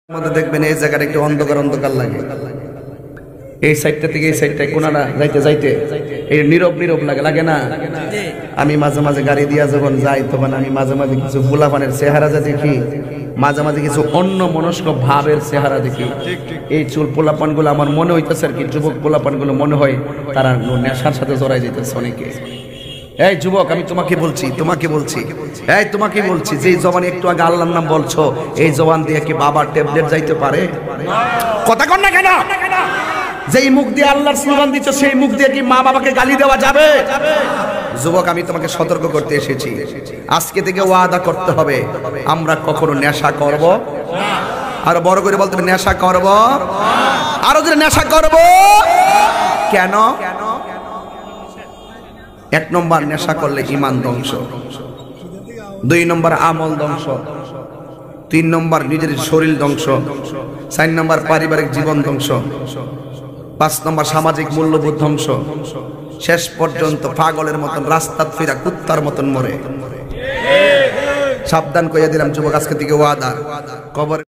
মধ্যে দেখবেন এই জায়গাটা একটু অন্ধকার অন্ধকার লাগে, এই সাইডটা থেকে এই সাইডটায় কোনাটা যাইতে যাইতে এই নীরব নীরব লাগে, লাগে না? আমি মাঝে মাঝে গাড়ি দিয়া যখন যাই তখন আমি মাঝে মাঝে কিছু পোলাপানের চেহারা যা দেখি, মাঝে মাঝে কিছু অন্য মনস্ক ভাবের চেহারা দেখি। এই চুল পোলাপান গুলো আমার মনে হইতেছে আর কি, যুবক পোলাপান গুলো মনে হয় তারা নেশার সাথে জড়াই যেতেছে অনেকে। এই যুবক, আমি তোমাকে বলছি এই তোমাকে বলছি, যে জবান একটু আগে আল্লাহর নাম বলছো, এই জবান দিয়ে কি বাবার ট্যাবলেট যাইতে পারে? কথা কন না কেন? যেই মুখ দিয়ে আল্লাহর স্লোগান দিচ্ছ সেই মুখ দিয়ে কি মা বাবাকে গালি দেওয়া যাবে? যুবক, আমি তোমাকে সতর্ক করতে এসেছি, আজকে থেকে ওয়াদা করতে হবে আমরা কখনো নেশা করব না। আরো বড় করে বলতে হবে, নেশা করব না। আরো যদি নেশা করব কেন? এক নম্বর, নেশা করলে ঈমান ধ্বংস, দুই নম্বর আমল ধ্বংস, তিন নম্বর নিজের শরীর ধ্বংস, চার নম্বর পারিবারিক জীবন ধ্বংস, পাঁচ নম্বর সামাজিক মূল্যবোধ ধ্বংস, শেষ পর্যন্ত পাগলের মতন রাস্তা ফিরা কুত্তার মতন মরে। সাবধান কইয়া দিলাম যুবক, আজকে থেকে ওয়াদা, কবর